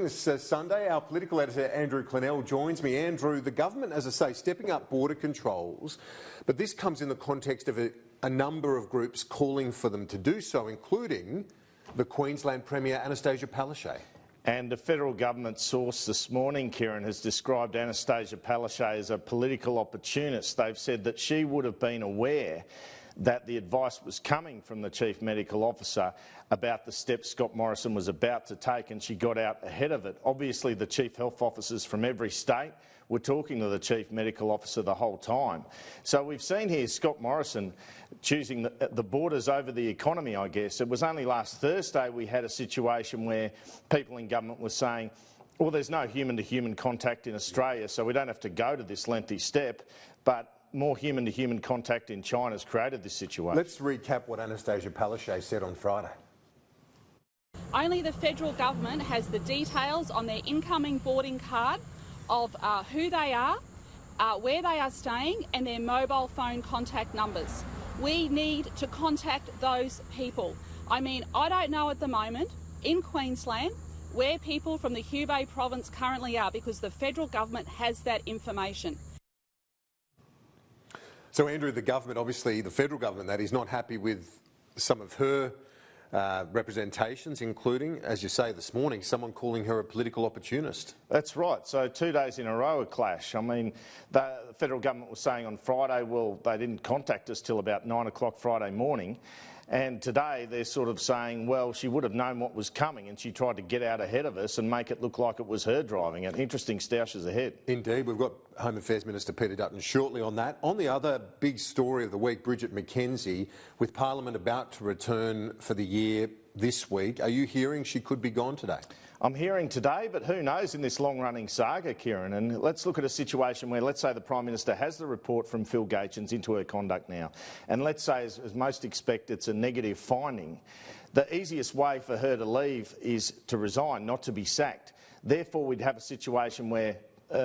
This Sunday, our political editor Andrew Clennell joins me. Andrew, the government, as I say, stepping up border controls, but this comes in the context of a number of groups calling for them to do so, including the Queensland Premier Anastasia Palaszczuk. And the federal government source this morning, Kieran, has described Anastasia Palaszczuk as a political opportunist. They've said that she would have been aware that the advice was coming from the Chief Medical Officer about the steps Scott Morrison was about to take, and she got out ahead of it. Obviously, the Chief Health Officers from every state were talking to the Chief Medical Officer the whole time. So we've seen here Scott Morrison choosing the borders over the economy, I guess. It was only last Thursday we had a situation where people in government were saying, well, there's no human-to-human contact in Australia, so we don't have to go to this lengthy step, but more human-to-human contact in China has created this situation. Let's recap what Anastasia Palaszczuk said on Friday. Only the federal government has the details on their incoming boarding card of who they are, where they are staying and their mobile phone contact numbers. We need to contact those people. I mean, I don't know at the moment in Queensland where people from the Hubei province currently are because the federal government has that information. So, Andrew, the government, obviously the federal government, that is not happy with some of her representations, including, as you say this morning, someone calling her a political opportunist. That's right. So 2 days in a row a clash. I mean, the federal government was saying on Friday, well, they didn't contact us till about 9 o'clock Friday morning. And today they're sort of saying, well, she would have known what was coming and she tried to get out ahead of us and make it look like it was her driving it. Interesting stoushes ahead. Indeed. We've got Home Affairs Minister Peter Dutton shortly on that. On the other big story of the week, Bridget McKenzie, with Parliament about to return for the year this week, are you hearing she could be gone today? I'm hearing today, but who knows in this long-running saga, Kieran. And let's look at a situation where, let's say the Prime Minister has the report from Phil Gaetjens into her conduct now, and let's say, as most expect, it's a negative finding. The easiest way for her to leave is to resign, not to be sacked. Therefore, we'd have a situation where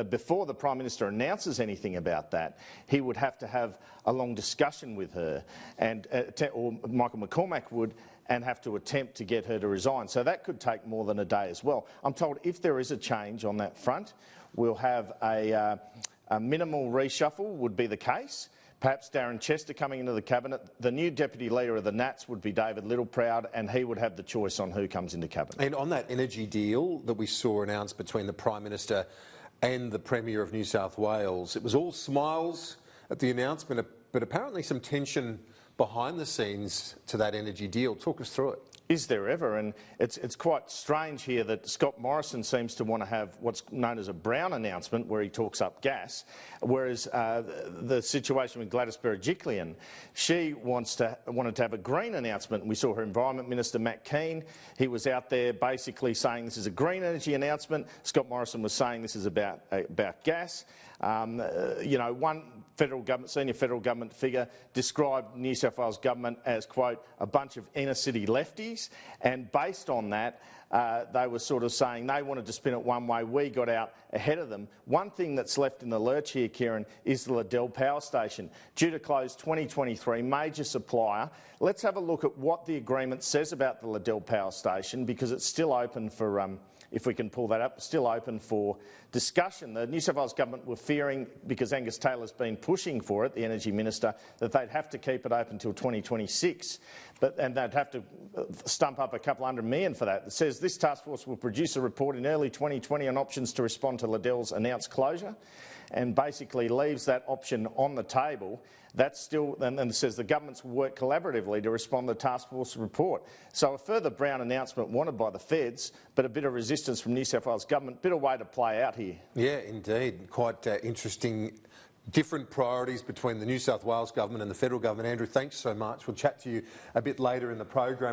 before the Prime Minister announces anything about that, he would have to have a long discussion with her, and or Michael McCormack would, and have to attempt to get her to resign. So that could take more than a day as well. I'm told if there is a change on that front, we'll have a minimal reshuffle would be the case. Perhaps Darren Chester coming into the cabinet. The new deputy leader of the Nats would be David Littleproud, and he would have the choice on who comes into cabinet. And on that energy deal that we saw announced between the Prime Minister and the Premier of New South Wales, it was all smiles at the announcement, but apparently some tension behind the scenes to that energy deal. Talk us through it. Is there ever? And it's quite strange here that Scott Morrison seems to want to have what's known as a Brown announcement where he talks up gas, whereas the situation with Gladys Berejiklian, she wanted to have a green announcement. We saw her Environment Minister Matt Keane. He was out there basically saying this is a green energy announcement. Scott Morrison was saying this is about gas. You know, one senior federal government figure described New South Wales government as, quote, a bunch of inner city lefties, and based on that, they were sort of saying they wanted to spin it one way. We got out ahead of them. One thing that's left in the lurch here, Kieran, is the Liddell Power Station, due to close 2023, major supplier. Let's have a look at what the agreement says about the Liddell Power Station, because it's still open for if we can pull that up, still open for discussion. The New South Wales government were fearing, because Angus Taylor's been pushing for it, the Energy Minister, that they'd have to keep it open until 2026, and they'd have to stump up a couple $100 million for that. It says this task force will produce a report in early 2020 on options to respond to Liddell's announced closure, and basically leaves that option on the table. That's still, and then it says the governments will work collaboratively to respond to the task force report. So a further Brown announcement wanted by the feds, but a bit of resistance from New South Wales government. Bit of way to play out here. Yeah, indeed. Quite interesting. Different priorities between the New South Wales government and the federal government. Andrew, thanks so much. We'll chat to you a bit later in the program.